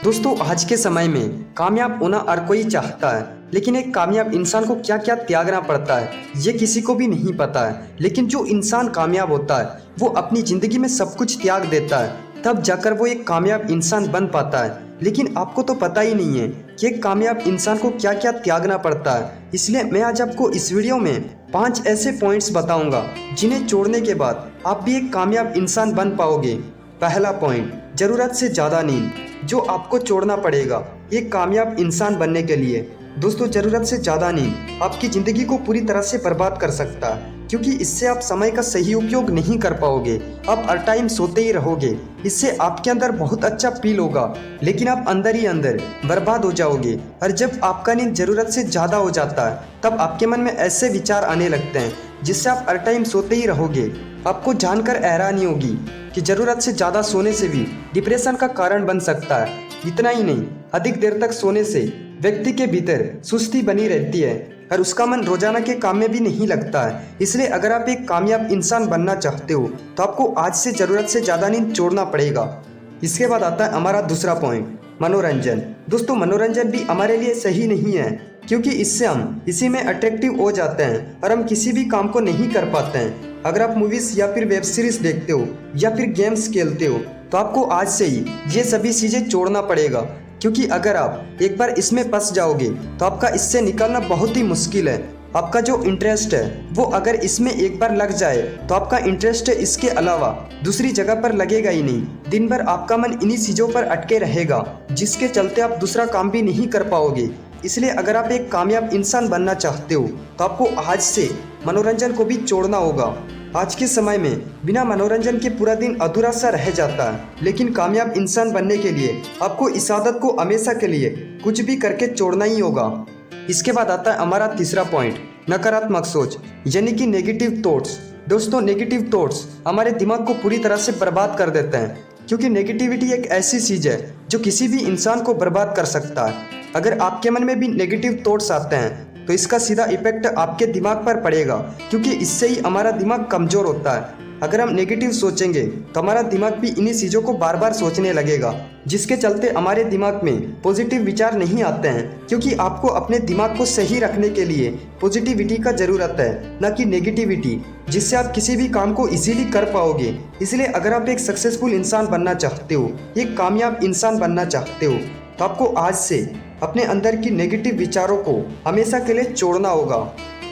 दोस्तों आज के समय में कामयाब होना हर कोई चाहता है, लेकिन एक कामयाब इंसान को क्या क्या त्यागना पड़ता है ये किसी को भी नहीं पता है। लेकिन जो इंसान कामयाब होता है वो अपनी ज़िंदगी में सब कुछ त्याग देता है, तब जाकर वो एक कामयाब इंसान बन पाता है। लेकिन आपको तो पता ही नहीं है कि एक कामयाब इंसान को क्या क्या त्यागना पड़ता है। इसलिए मैं आज आपको इस वीडियो में 5 ऐसे पॉइंट्स बताऊंगा जिन्हें छोड़ने के बाद आप भी एक कामयाब इंसान बन पाओगे। पहला पॉइंट, ज़रूरत से ज़्यादा नींद, जो आपको छोड़ना पड़ेगा एक कामयाब इंसान बनने के लिए। दोस्तों ज़रूरत से ज़्यादा नींद आपकी ज़िंदगी को पूरी तरह से बर्बाद कर सकता है, क्योंकि इससे आप समय का सही उपयोग नहीं कर पाओगे। आप हर टाइम सोते ही रहोगे, इससे आपके अंदर बहुत अच्छा फील होगा, लेकिन आप अंदर ही अंदर बर्बाद हो जाओगे। और जब आपका नींद ज़रूरत से ज़्यादा हो जाता है तब आपके मन में ऐसे विचार आने लगते हैं जिससे आप हर टाइम सोते ही रहोगे। आपको जानकर हैरानी होगी कि ज़रूरत से ज़्यादा सोने से भी डिप्रेशन का कारण बन सकता है। इतना ही नहीं, अधिक देर तक सोने से व्यक्ति के भीतर सुस्ती बनी रहती है और उसका मन रोजाना के काम में भी नहीं लगता है। इसलिए अगर आप एक कामयाब इंसान बनना चाहते हो तो आपको आज से ज़रूरत से ज़्यादा नींद छोड़ना पड़ेगा। इसके बाद आता है हमारा दूसरा पॉइंट, मनोरंजन। दोस्तों मनोरंजन भी हमारे लिए सही नहीं है, क्योंकि इससे हम इसी में अट्रैक्टिव हो जाते हैं और हम किसी भी काम को नहीं कर पाते हैं। अगर आप मूवीज़ या फिर वेब सीरीज देखते हो या फिर गेम्स खेलते हो तो आपको आज से ही ये सभी चीज़ें छोड़ना पड़ेगा, क्योंकि अगर आप एक बार इसमें फंस जाओगे तो आपका इससे निकलना बहुत ही मुश्किल है। आपका जो इंटरेस्ट है वो अगर इसमें एक बार लग जाए तो आपका इंटरेस्ट इसके अलावा दूसरी जगह पर लगेगा ही नहीं। दिन भर आपका मन इन्हीं चीज़ों पर अटके रहेगा, जिसके चलते आप दूसरा काम भी नहीं कर पाओगे। इसलिए अगर आप एक कामयाब इंसान बनना चाहते हो तो आपको आज से मनोरंजन को भी छोड़ना होगा। आज के समय में बिना मनोरंजन के पूरा दिन अधूरा सा रह जाता है, लेकिन कामयाब इंसान बनने के लिए आपको इस आदत को हमेशा के लिए कुछ भी करके छोड़ना ही होगा। इसके बाद आता है हमारा तीसरा पॉइंट, नकारात्मक सोच यानी कि नेगेटिव थॉट्स। दोस्तों नेगेटिव थॉट्स हमारे दिमाग को पूरी तरह से बर्बाद कर देते हैं, क्योंकि नेगेटिविटी एक ऐसी चीज़ है जो किसी भी इंसान को बर्बाद कर सकता है। अगर आपके मन में भी नेगेटिव थॉट्स आते हैं तो इसका सीधा इफेक्ट आपके दिमाग पर पड़ेगा, क्योंकि इससे ही हमारा दिमाग कमज़ोर होता है। अगर हम नेगेटिव सोचेंगे तो हमारा दिमाग भी इन्हीं चीज़ों को बार बार सोचने लगेगा, जिसके चलते हमारे दिमाग में पॉजिटिव विचार नहीं आते हैं। क्योंकि आपको अपने दिमाग को सही रखने के लिए पॉजिटिविटी का ज़रूरत है, न कि नेगेटिविटी, जिससे आप किसी भी काम को इजीली कर पाओगे। इसलिए अगर आप एक सक्सेसफुल इंसान बनना चाहते हो, एक कामयाब इंसान बनना चाहते हो, तो आपको आज से अपने अंदर की नेगेटिव विचारों को हमेशा के लिए छोड़ना होगा।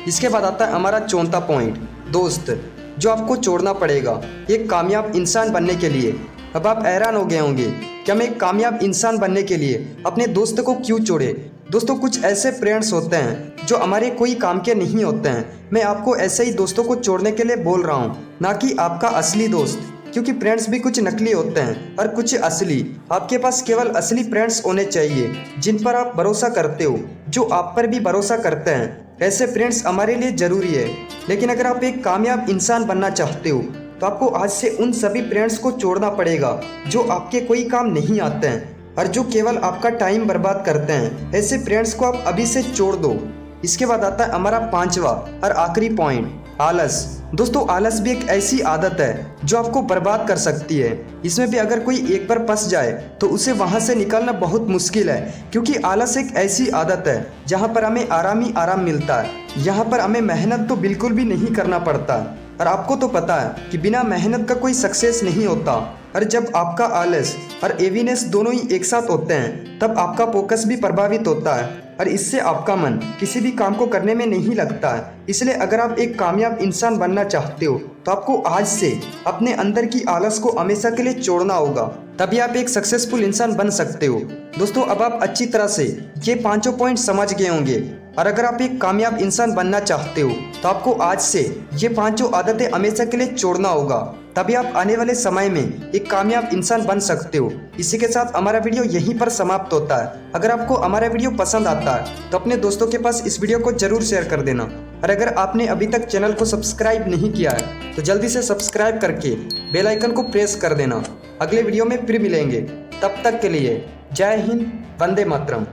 इसके बाद आता है हमारा चौथा पॉइंट, दोस्त, जो आपको छोड़ना पड़ेगा एक कामयाब इंसान बनने के लिए। अब आप हैरान हो गए होंगे कि हम एक कामयाब इंसान बनने के लिए अपने दोस्त को क्यों छोड़े। दोस्तों कुछ ऐसे फ्रेंड्स होते हैं जो हमारे कोई काम के नहीं होते हैं। मैं आपको ऐसे ही दोस्तों को छोड़ने के लिए बोल रहा हूँ, ना कि आपका असली दोस्त, क्योंकि फ्रेंड्स भी कुछ नकली होते हैं और कुछ असली। आपके पास केवल असली फ्रेंड्स होने चाहिए जिन पर आप भरोसा करते हो, जो आप पर भी भरोसा करते हैं। ऐसे फ्रेंड्स हमारे लिए ज़रूरी है। लेकिन अगर आप एक कामयाब इंसान बनना चाहते हो तो आपको आज से उन सभी फ्रेंड्स को छोड़ना पड़ेगा जो आपके कोई काम नहीं आते हैं और जो केवल आपका टाइम बर्बाद करते हैं। ऐसे फ्रेंड्स को आप अभी से छोड़ दो। इसके बाद आता है हमारा पांचवा और आखिरी पॉइंट, आलस। दोस्तों आलस भी एक ऐसी आदत है जो आपको बर्बाद कर सकती है। इसमें भी अगर कोई एक बार फंस जाए तो उसे वहां से निकलना बहुत मुश्किल है, क्योंकि आलस एक ऐसी आदत है जहां पर हमें आराम ही आराम मिलता है। यहाँ पर हमें मेहनत तो बिल्कुल भी नहीं करना पड़ता, और आपको तो पता है कि बिना मेहनत का कोई सक्सेस नहीं होता। और जब आपका आलस और एवीनेस दोनों ही एक साथ होते हैं तब आपका फोकस भी प्रभावित होता है और इससे आपका मन किसी भी काम को करने में नहीं लगता है। इसलिए अगर आप एक कामयाब इंसान बनना चाहते हो तो आपको आज से अपने अंदर की आलस को हमेशा के लिए छोड़ना होगा, तभी आप एक सक्सेसफुल इंसान बन सकते हो। दोस्तों अब आप अच्छी तरह से ये पांचों पॉइंट समझ गए होंगे, और अगर आप एक कामयाब इंसान बनना चाहते हो तो आपको आज से ये पांचों आदतें हमेशा के लिए छोड़ना होगा, तभी आप आने वाले समय में एक कामयाब इंसान बन सकते हो। इसी के साथ हमारा वीडियो यहीं पर समाप्त होता है। अगर आपको हमारा वीडियो पसंद आता है तो अपने दोस्तों के पास इस वीडियो को जरूर शेयर कर देना, और अगर आपने अभी तक चैनल को सब्सक्राइब नहीं किया है तो जल्दी से सब्सक्राइब करके बेल आइकन को प्रेस कर देना। अगले वीडियो में फिर मिलेंगे, तब तक के लिए जय हिंद, वंदे मातरम।